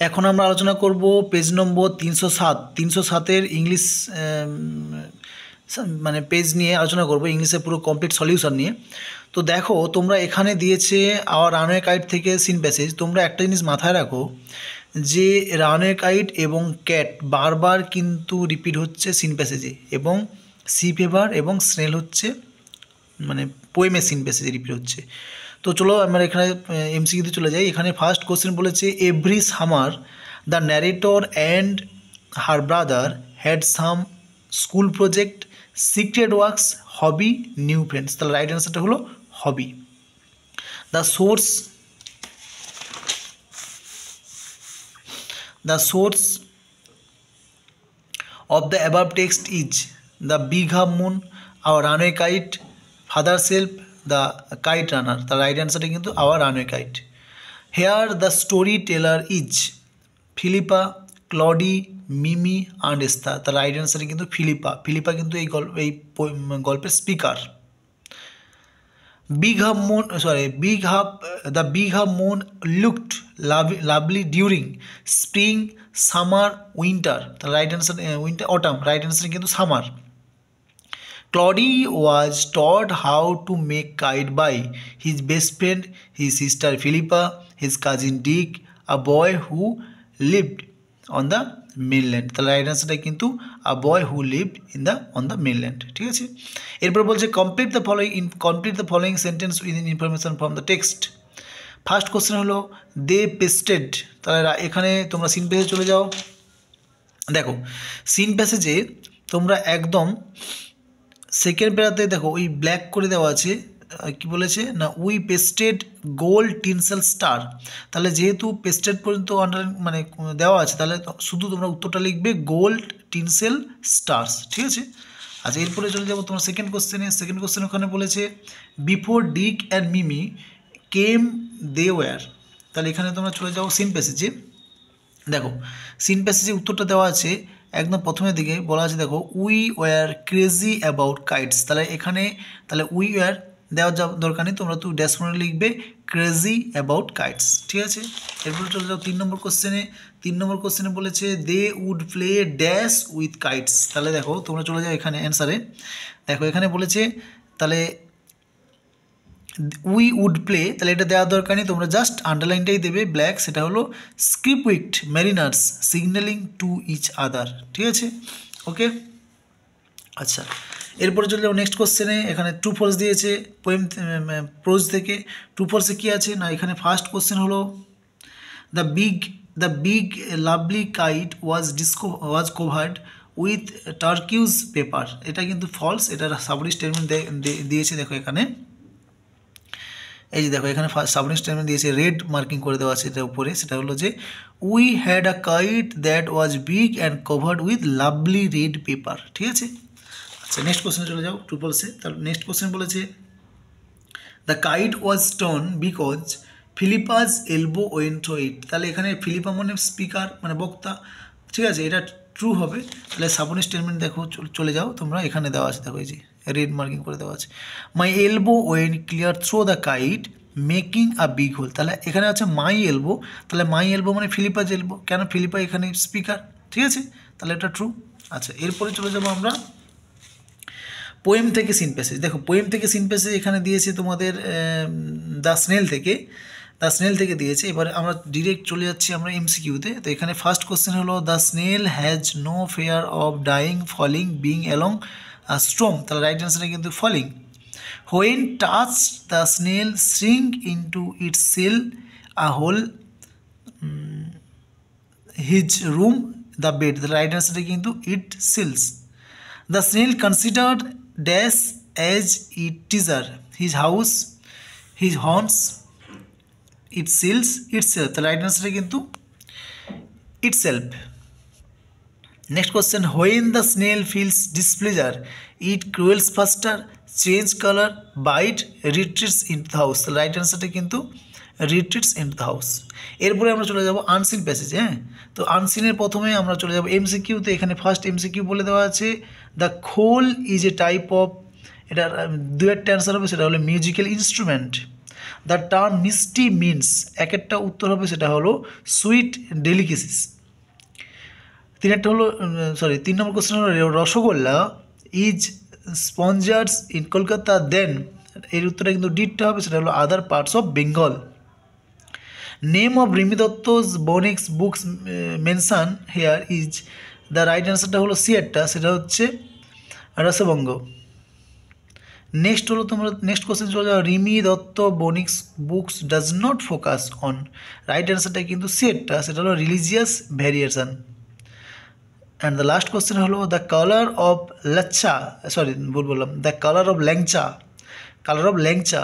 এখন আমরা আলোচনা করব পেজ নম্বর 307 307-এর ইংলিশ মানে পেজ নিয়ে আলোচনা করব, ইংলিশের পুরো কমপ্লিট সলিউশন নিয়ে। তো দেখো তোমরা এখানে দিয়েছে আওয়ার রানওয়ে কাইট থেকে সিন প্যাসেজ। তোমরা একটা জিনিস মাথায় রাখো যে রানওয়ে কাইট এবং ক্যাট বারবার কিন্তু রিপিট হচ্ছে সিন প্যাসেজে, এবং সি ফেভার এবং স্নেল হচ্ছে মানে পোয়েমের সিন প্যাসেজে রিপিট হচ্ছে। তো চলো আমরা এখানে এমসিকিউতে চলে যাই। এখানে ফার্স্ট কোশ্চেন বলেছে every summer the narrator and her brother had some school project, secret works, hobby, new friends. তাহলে রাইট অ্যান্সারটা হলো hobby. The source of the above text is the big half moon, our runaway kite, father's help, the kite runner. The right answer is কিন্তু our runaway kite. Here the storyteller is Philippa, Claudie, Mimi and Esther. The right answer is কিন্তু Philippa. Philippa কিন্তু এই গল্পের speaker. The big half moon looked lovely during spring, summer, winter. The right answer winter, autumn. Right answer কিন্তু summer. Claudie was taught how to make kite by his best friend, his sister Philippa, his cousin Dick, a boy who lived on the mainland. The right answer কিন্তু a boy who lived on the mainland. ঠিক আছে, এরপর বলছে complete the following sentence within information from the text. First question হলো দে pasted. তাহলে এখানে তোমরা scene প্যাসেজে চলে যাও। দেখো সিন প্যাসেজে তোমরা একদম সেকেন্ড প্যারাতে দেখো ওই ব্ল্যাক করে দেওয়া আছে, কি বলেছে না we pasted gold tinsel star. তাহলে যেহেতু পেস্টেড পর্যন্ত আন্ডারলাইন মানে দেওয়া আছে, তাহলে শুধু তোমরা উত্তরটা লিখবে গোল্ড টিনসেল স্টার্স। ঠিক আছে, আচ্ছা এরপরে চলে যাবো তোমার সেকেন্ড কোশ্চেন। ওখানে বলেছে before Dick and Mimi came they were. তাহলে এখানে তোমরা চলে যাও সিন প্যাসেজে। দেখো সিন প্যাসেজে উত্তরটা দেওয়া আছে একদম প্রথমের দিকে বলা আছে, দেখো we were crazy about kites. তাহলে এখানে তাহলে উই ওয়্যার দেওয়ার দরকার নেই, তোমরা ড্যাশ করে লিখবে ক্রেজি অ্যাবাউট কাইটস। ঠিক আছে, এরপরে চলে যাও তিন নম্বর কোশ্চেনে বলেছে they would play dash with kites. তাহলে দেখো তোমরা চলে যাও এখানে অ্যান্সারে। দেখো এখানে বলেছে তাহলে উই উড প্লে, তাহলে এটা দেওয়ার দরকার নেই, তোমরা জাস্ট আন্ডারলাইনটাই দেবে ব্ল্যাক, সেটা হলো স্ক্রিপউইক্ট mariners signalling to each other. ঠিক আছে, ওকে। আচ্ছা এরপরে চলে যাও নেক্সট কোশ্চেনে। এখানে ট্রু ফলস দিয়েছে প্রোজ থেকে। ট্রু ফলসে কী আছে না, এখানে ফার্স্ট কোশ্চেন হলো the big lovely kite was covered with turquoise paper. এটা কিন্তু ফলস, এটার সাবরিজ স্টেটমেন্ট দিয়েছে। দেখো এখানে এই যে দেখো এখানে সাবরিজ স্টেটমেন্ট দিয়েছে, রেড মার্কিং করে দেওয়া আছে এটা উপরে, সেটা হলো যে we had a kite that was big and covered with lovely red paper. ঠিক আছে, আচ্ছা নেক্সট কোশ্চেনে চলে যাও ট্রু ফলসে। তাহলে নেক্সট কোশ্চেন বলেছে the kite was torn because Philippa's elbow went to it. তাহলে এখানে ফিলিপা মানে স্পিকার মানে বক্তা। ঠিক আছে, এটা ট্রু হবে। তাহলে সাবরিজ স্টেটমেন্ট দেখো চলে যাও তোমরা, এখানে দেওয়া আছে দেখো এই যে রেড মার্কিং করে দেওয়া আছে, my elbow went clear through the kite making a big hole. তাহলে এখানে আছে মাই এলবো, তাহলে মাই এলবো মানে ফিলিপাস এলবো, কেন ফিলিপা এখানে স্পিকার। ঠিক আছে, তাহলে এটা ট্রু। আচ্ছা এরপরে চলে যাবো আমরা পোয়েম থেকে সিন প্যাসেজ। দেখো পোয়েম থেকে সিন প্যাসেজ এখানে দিয়েছে তোমাদের দ্য স্নেল থেকে দিয়েছে। এবারে আমরা ডিরেক্ট চলে যাচ্ছি আমরা এমসিকিউতে। তো এখানে ফার্স্ট কোশ্চেন হলো the snail has no fear of dying falling being along storm. তাহলে রাইট অ্যান্সার কিন্তু falling. When touch the snail shrink into its shell a hole his room the bed. The right answer কিন্তু it shells. The snail considered dash as it টিজার his house his horns it shells itself. তাহলে right answer কিন্তু itself. Next question when the snail feels displeasure it ক্রুয়েলস faster change colour bite retreats in the house. তাহলে right অ্যান্সারটা কিন্তু রিট্রিটস in the house. এরপরে আমরা চলে যাব আনসিন প্যাসেজ। হ্যাঁ, তো আনসিনের প্রথমে আমরা চলে যাব এমসিকিউতে। এখানে ফার্স্ট এমসিকিউ বলে দেওয়া আছে দ্য খোল ইজ এ টাইপ অফ, এটা দু একটা অ্যান্সার হবে, সেটা হলো মিউজিক্যাল ইনস্ট্রুমেন্ট। দ্য টার্ম মিষ্টি মিনস, এক একটা উত্তর হবে সেটা হলো সুইট ডেলিকেসিস। তিন নম্বর কোশ্চেন হলো rasgulla is spongier in Kolkata than, এর উত্তরটা কিন্তু ডিটটা হবে, সেটা হলো other parts of Bengal. Name of Rimi Dutta's বনিক্স books mention here is, the right অ্যান্সারটা হলো সিয়ারটা, সেটা হচ্ছে রসবঙ্গ। নেক্সট হলো তোমরা নেক্সট কোশ্চেন চলে যাও, রিমি দত্ত বনিক্স books does not focus on, right অ্যান্সারটা কিন্তু সিয়ারটা, সেটা হলো religious variation. And the last question হলো দ্য কালার অফ লাচ্চা, ভুল বললাম, the colour of langcha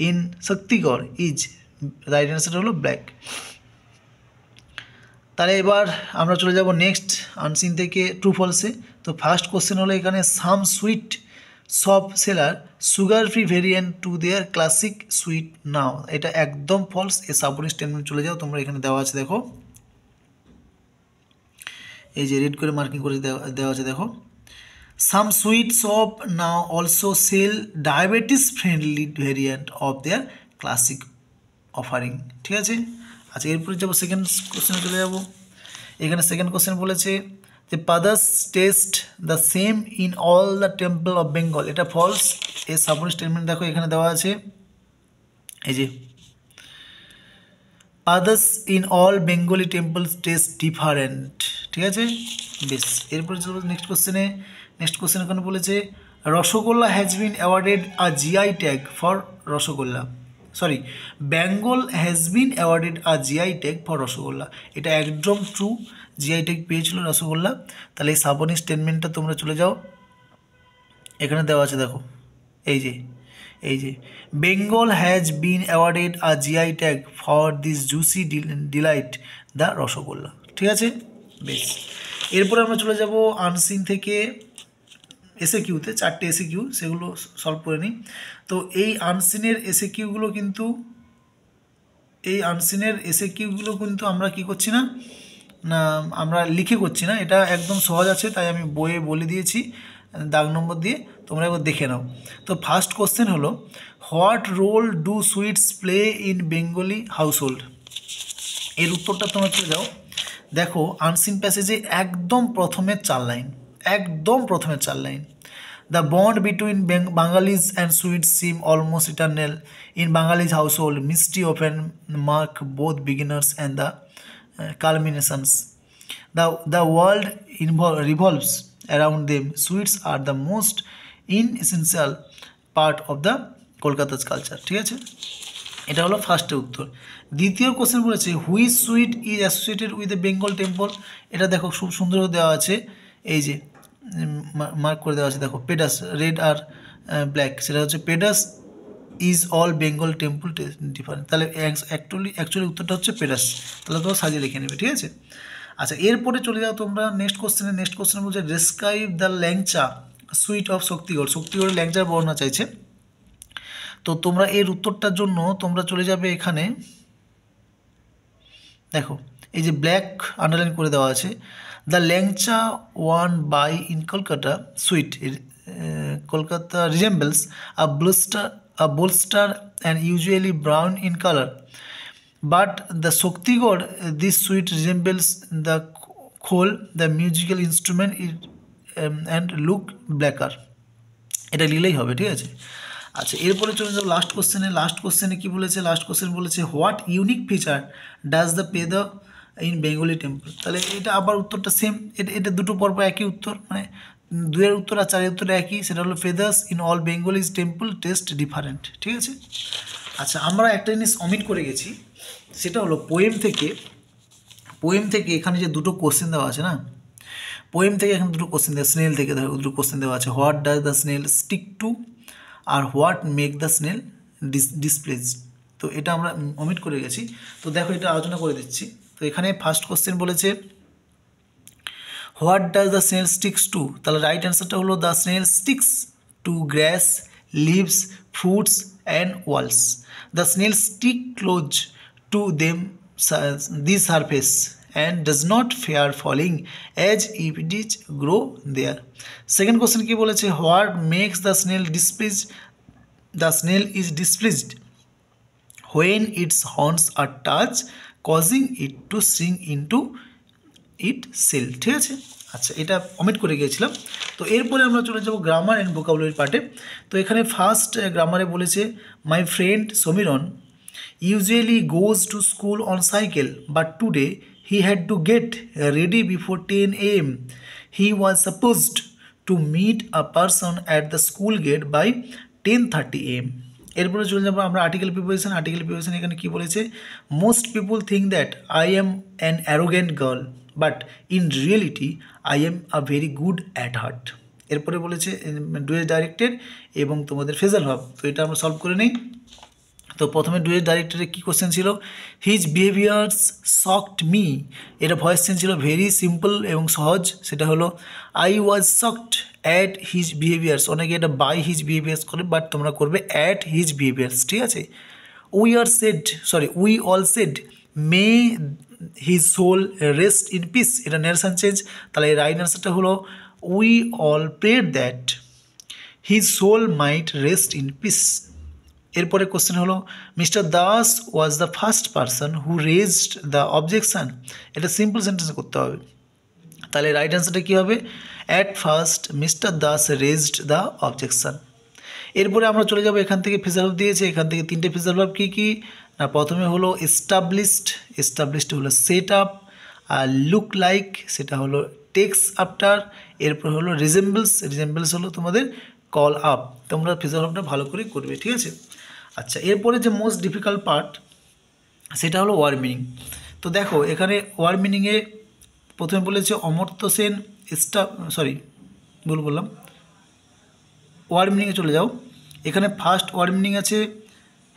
in Shaktigarh is, right answer হলো ব্ল্যাক। তাহলে এবার আমরা চলে যাব নেক্সট আনসিন থেকে ট্রু ফলসে। তো ফার্স্ট কোশ্চেন হলো এখানে some sweet shop seller sugar free variant to their classic sweet now, এটা একদম ফলস, এ সাপোর্টিং স্টেটমেন্ট চলে যাও তোমরা, এখানে দেওয়া আছে দেখো, এই যে রেড করে মার্কিং করে দেওয়া আছে দেখো, some sweet shop now also sell diabetes friendly variant of their classic offering, ঠিক আছে। আচ্ছা এরপরে যাবো সেকেন্ড কোশ্চেনে চলে যাব। এখানে সেকেন্ড কোশ্চেন বলেছে যে pedas taste the same in all the temple of Bengal, এটা ফলস, এর সাপোর্টিং স্টেটমেন্ট দেখো এখানে দেওয়া আছে, এই যে pedas in all Bengali temples taste different, ঠিক আছে বেশ। এরপরে চলো নেক্সট কোশ্চেন এখানে বলেছে rasgulla has been awarded a GI tag for rasgulla, Bengal has been awarded a GI tag for rasgulla, এটা একদম ট্রু, জিআই ট্যাগ পেয়েছিল রসগোল্লা। তাহলে এই সাপোর্টিং স্টেটমেন্টটা তোমরা চলে যাও, এখানে দেওয়া আছে দেখো, এই যে Bengal has been awarded a GI tag for this juicy delight the rasgulla, ঠিক আছে বেশ। এরপরে আমরা চলে যাব আনসিন থেকে এসএ কিউতে, 4টে এসএ কিউ, সেগুলো সলভ করে নিই। তো এই আনসিনের এসএ কিউগুলো কিন্তু আমরা কি করছি না, আমরা লিখে করছি না, এটা একদম সহজ আছে, তাই আমি বইয়ে বলে দিয়েছি দাগ নম্বর দিয়ে, তোমরা একবার দেখে নাও। তো ফার্স্ট কোশ্চেন হলো what role do sweets play in Bengali household, এর উত্তরটা তোমরা চলে যাও, দেখো আনসিন প্যাসেজে একদম প্রথমে 4 line, the bond between Bengalis and sweets seem almost eternal in Bengalis household, mishti often mark both beginners and the culminations. The world revolves around them. Sweets are the most inessential part of the Kolkata's culture, ঠিক আছে, এটা হলো ফার্স্টের উত্তর। দ্বিতীয় question বলেছে which sweet is associated with the Bengal temple, এটা দেখো খুব সুন্দর দেওয়া আছে, এই যে মার্ক করে দেওয়া আছে দেখো, পেডাস রেড আর ব্ল্যাক, সেটা হচ্ছে pedas is all Bengal temple different, তাহলে অ্যাকচুয়ালি উত্তরটা হচ্ছে পেডাস, তাহলে তোমরা সাজিয়ে লিখে নেবে, ঠিক আছে। আচ্ছা এরপরে চলে যাও তোমরা নেক্সট কোশ্চেনে বলছে describe the langcha sweet of শক্তিগড়ের ল্যাংচার বর্ণনা চাইছে। তো তোমরা এর উত্তরটার জন্য তোমরা চলে যাবে এখানে, দেখো এই যে ব্ল্যাক আন্ডারলাইন করে দেওয়া আছে, the langcha one by in Kolkata sweet Kolkata resembles a bolster and usually brown in color, but the Shaktigad this sweet resembles the khol, the musical instrument, and look blacker, এটা লিখলেই হবে, ঠিক আছে। আচ্ছা এরপরে চলে যাবো লাস্ট কোশ্চেনে কি বলেছে, লাস্ট কোশ্চেন বলেছে what unique feature does the pay the in Bengali temple, তাহলে এটা আবার উত্তরটা সেম, এটা দুটো পর্ব একই উত্তর, মানে 2-এর উত্তর আর 4-এর উত্তর একই, সেটা হলো feathers in all Bengalis temple test different, ঠিক আছে। আচ্ছা আমরা একটা জিনিস অমিট করে গেছি, সেটা হলো পোয়েম থেকে এখানে যে দুটো কোশ্চেন দেওয়া আছে না, পোয়েম থেকে এখানে দুটো কোশ্চেন দেওয়া, স্নেল থেকে দুটো কোশ্চেন দেওয়া আছে, what does the snail stick to আর what make the snail displease, তো এটা আমরা অমিট করে গেছি, তো দেখো এটা আলোচনা করে দিচ্ছি। তো এখানে ফার্স্ট কোশ্চেন বলেছে what does the snail sticks to, তাহলে রাইট অ্যান্সারটা হলো the snail sticks to grass leaves fruits and walls, the snail stick close to them this surface and does not fear falling as if it is grow there. Second question কি বলেছে what makes the snail displeased, the snail is displeased when its horns are touched causing it to sink into it shell. ঠিক আছে, আচ্ছা এটা omit করে গিয়েছিলাম। তো এরপরে আমরা চলে যাব গ্রামার অ্যান্ড ভোকাবুলারি পার্টে। তো এখানে ফার্স্ট গ্রামারে বলেছে my friend Samiran usually goes to school on cycle but today he had to get ready before 10 a.m. He was supposed to meet a person at the school gate by 10:30 a.m. এরপরে চলে যাবো আমরা article preposition. Article preposition এখানে কি বলেছে, most people think that I am an arrogant girl but in reality I am a very good at heart. এরপরে বলেছে ডুয়েস directed এবং তোমাদের ফ্রেজাল ভার্ব। তো এটা আমরা সলভ করে নিই। তো প্রথমে ডুয়েস ডাইরেক্টরে কী কোশ্চেন ছিল, হিজ বিহেভিয়ার্স শকড মি, এটা ভয়েস চেঞ্জ ছিল ভেরি সিম্পল এবং সহজ, সেটা হলো I was shocked at his behaviours. অনেকে এটা বাই হিজ বিহেভিয়ার্স করে, বাট তোমরা করবে অ্যাট হিজ বিহেভিয়ার্স। ঠিক আছে, we all said may his soul rest in peace, এটা নেরেশন চেঞ্জ। তাহলে এই রাইট অ্যান্সারটা হলো we all prayed that his soul might rest in piece. এরপরে কোশ্চেন হলো mister Das was the first person who raised the objection, এটা simple সেন্টেন্সে করতে হবে। তাহলে রাইট অ্যান্সারটা কী হবে, at first mister Das raised the objection. এরপরে আমরা চলে যাব, এখান থেকে ফ্রেজাল ভার্ব দিয়েছে, এখান থেকে তিনটে ফ্রেজাল ভার্ব কী কী না, প্রথমে হলো এস্টাবলিশড হলো সেট আপ, আর লুক লাইক সেটা হলো টেক্স আফটার, এরপর হলো রিজেম্বলস হলো তোমাদের কল আপ। তোমরা ফ্রেজাল ভার্বটা ভালো করে করবে। ঠিক আছে, আচ্ছা এরপরে যে মোস্ট ডিফিকাল্ট পার্ট সেটা হলো ওয়ার্ড মিনিং। তো দেখো এখানে ওয়ার্ড মিনিংয়ে প্রথমে বলেছে অমর্ত্য সেন বললাম, ওয়ার্ড মিনিংয়ে চলে যাও। এখানে ফার্স্ট ওয়ার্ড মিনিং আছে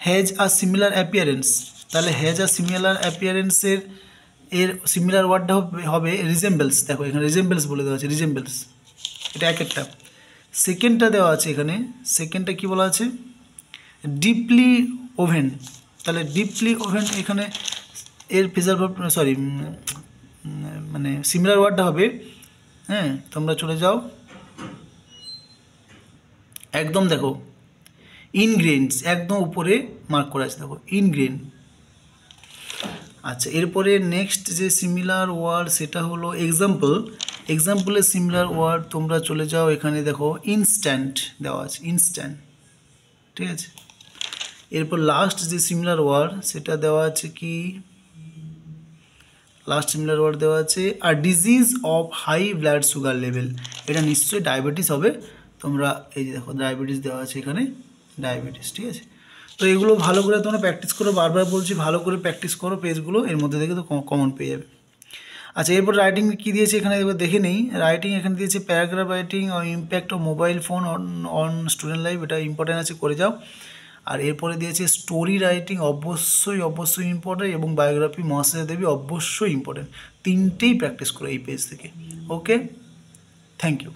হ্যাজ আ সিমিলার অ্যাপিয়ারেন্স। তাহলে হ্যাজ আ সিমিলার অ্যাপিয়ারেন্সের সিমিলার ওয়ার্ডটা হবে রিজেম্বলস। দেখো এখানে রিজেম্বলস বলে দেওয়া আছে, রিজেম্বলস এটা এক একটা। সেকেন্ডটা দেওয়া আছে, এখানে সেকেন্ডটা কী বলা আছে, ডিপলি ওভেন। তাহলে ডিপলি ওভেন এখানে এর ফ্রেজাল ভার্ব মানে সিমিলার ওয়ার্ডটা হবে, হ্যাঁ তোমরা চলে যাও একদম, দেখো ইনগ্রেনস একদম উপরে মার্ক করা আছে, দেখো ইনগ্রেন। আচ্ছা এরপরে নেক্সট যে সিমিলার ওয়ার্ড সেটা হলো এক্সাম্পলের সিমিলার ওয়ার্ড তোমরা চলে যাও, এখানে দেখো ইনস্ট্যান্ট দেওয়া আছে, ইনস্ট্যান্ট। ঠিক আছে, এরপর লাস্ট যে সিমিলার ওয়ার্ড সেটা দেওয়া আছে কি, লাস্ট সিমিলার ওয়ার্ড দেওয়া আছে আর disease of high blood sugar level, এটা নিশ্চয়ই ডায়াবেটিস হবে। তোমরা এই যে দেখো ডায়াবেটিস দেওয়া আছে এখানে, ডায়াবেটিস। ঠিক আছে, তো এগুলো ভালো করে তোমরা প্র্যাকটিস করো, বারবার বলছি ভালো করে প্র্যাকটিস করো পেজগুলো, এর মধ্যে থেকে তো কমন পেয়ে যাবে। আচ্ছা এরপর রাইটিং কী দিয়েছে এখানে এবার দেখে নেই। রাইটিং এখানে দিয়েছে paragraph writing impact of mobile phone on student life, এটা ইম্পর্টেন্ট আছে, করে যাও। আর এরপরে দিয়েছে স্টোরি রাইটিং, অবশ্যই ইম্পর্টেন্ট, এবং বায়োগ্রাফি মহাশ্রেয়া দেবী অবশ্যই ইম্পর্টেন্ট। তিনটেই প্র্যাকটিস করো এই পেজ থেকে। ওকে, থ্যাংক ইউ।